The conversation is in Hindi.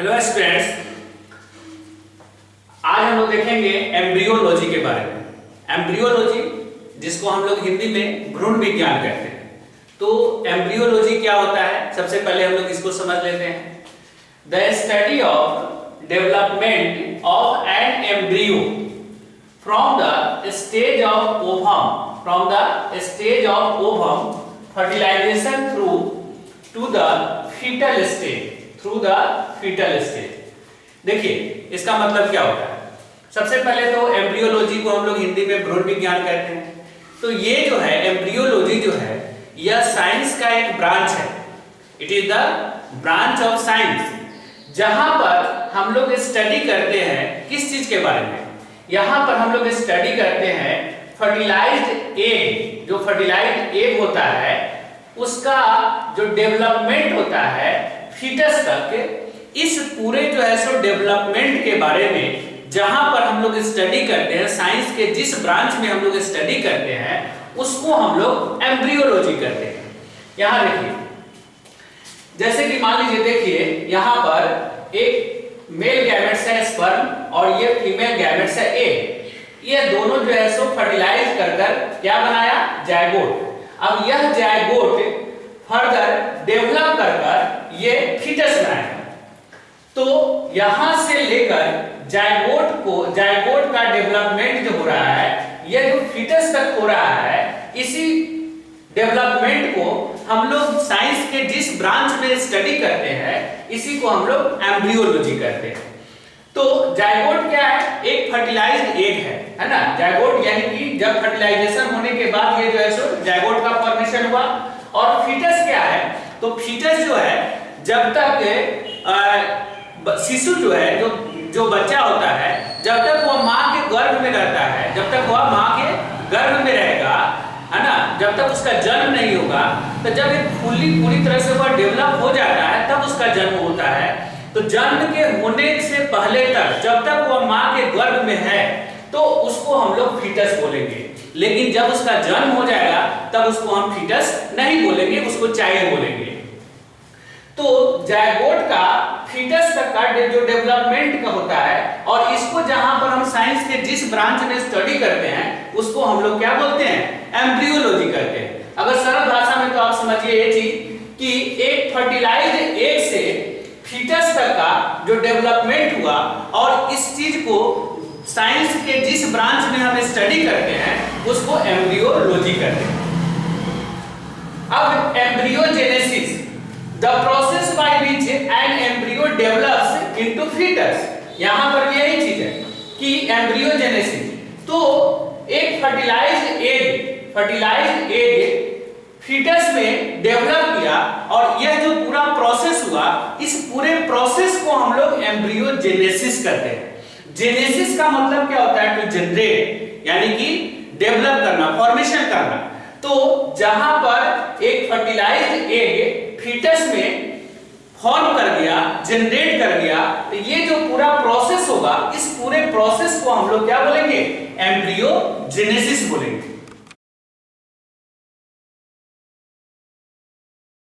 हेलो स्टूडेंट्स, आज हम लोग देखेंगे एम्ब्रियोलॉजी के बारे में। एम्ब्रियोलॉजी जिसको हम लोग हिंदी में भ्रूण विज्ञान कहते हैं। तो एम्ब्रियोलॉजी क्या होता है, सबसे पहले हम लोग इसको समझ लेते हैं। The study of development of an embryo from the stage of ovum fertilization through the fetal stage. देखिए इसका मतलब क्या होता है। सबसे पहले तो एम्ब्रियोलॉजी को हम लोग हिंदी में भ्रूण विज्ञान कहते हैं। तो ये जो है एम्ब्रियोलॉजी जो है यह साइंस का एक ब्रांच है। It is the branch of science, जहां पर हम लोग स्टडी करते हैं किस चीज के बारे में। यहां पर हम लोग स्टडी करते हैं फर्टिलाइज्ड एग। जो फर्टिलाइज्ड एग होता है उसका जो डेवलपमेंट होता है फीटस तक, इस पूरे जो है सो डेवलपमेंट के बारे में जहां पर हम लोग स्टडी करते हैं, साइंस के जिस ब्रांच में हम लोग स्टडी करते हैं उसको हम लोग एम्ब्रियोलॉजी कहते हैं। यहां देखिए, जैसे कि मान लीजिए, देखिए यहां पर एक मेल गैमेट्स है स्पर्म और ये फीमेल गैमेट्स है एग। ये दोनों जो है सो फर्टिलाइज कर क्या बनाया, जायगोट। अब यह जायगोट फर्दर डेवलप कर ये फीटस बनाएगा। तो यहां से लेकर जायगोट का डेवलपमेंट जो हो रहा है, यह जो फीटस तक हो रहा है, इसी डेवलपमेंट को हम लोग साइंस के जिस ब्रांच में स्टडी करते हैं इसी को हम लोग एम्ब्रियोलॉजी कहते हैं। तो जायगोट क्या है, एक फर्टिलाइज्ड एग है ना। जायगोट यानी कि जब फर्टिलाइजेशन होने के बाद ये जो है सो जायगोट का फॉर्मेशन हुआ। और फीटस क्या है, तो फीटस जो है जब तक शिशु जो है जो बच्चा होता है, जब तक वह मां के गर्भ में रहता है, जब तक वह मां के गर्भ में रहेगा, है ना, जब तक उसका जन्म नहीं होगा, तो जब ये पूरी तरह से वह डेवलप हो जाता है तब उसका जन्म होता है। तो जन्म के होने से पहले तक जब तक वह मां के गर्भ में है तो उसको हम लोग फीटस बोलेंगे। लेकिन जब उसका जन्म हो जाएगा तब उसको हम फीटस नहीं बोलेंगे, उसको चाइल्ड बोलेंगे। तो जायगोट का फीटस तक का जो डेवलपमेंट का होता है, और इसको जहां पर हम साइंस के जिस ब्रांच में स्टडी करते हैं उसको हम लोग क्या बोलते हैं, एम्ब्रियोलॉजी कहते हैं। अगर सरल भाषा में तो आप समझिए ये चीज कि एक फर्टिलाइज्ड एग से फीटस तक का जो डेवलपमेंट हुआ, और इस चीज को साइंस के जिस ब्रांच में हम स्टडी करते हैं उसको एम्ब्रियोलॉजी कहते हैं। अब embryogenesis, the process by which an embryo develops into fetus. यहां पर यही चीज है कि एम्ब्रियोजेनेसिस, तो एक फर्टिलाइज्ड एग फीटस में डेवलप किया, और यह जो पूरा प्रोसेस हुआ, इस पूरे प्रोसेस को हम लोग एम्ब्रियोजेनेसिस कहते हैं। जेनेसिस का मतलब क्या होता है, टू जनरेट, यानी कि डेवलप करना, फॉर्मेशन करना। तो जहां पर एक फर्टिलाइज्ड एग फीटस में फॉर्म कर गया, जनरेट कर गया, तो ये जो पूरा प्रोसेस होगा, इस पूरे प्रोसेस को हम लोग क्या बोलेंगे, एम्ब्रियोजेनेसिस बोलेंगे।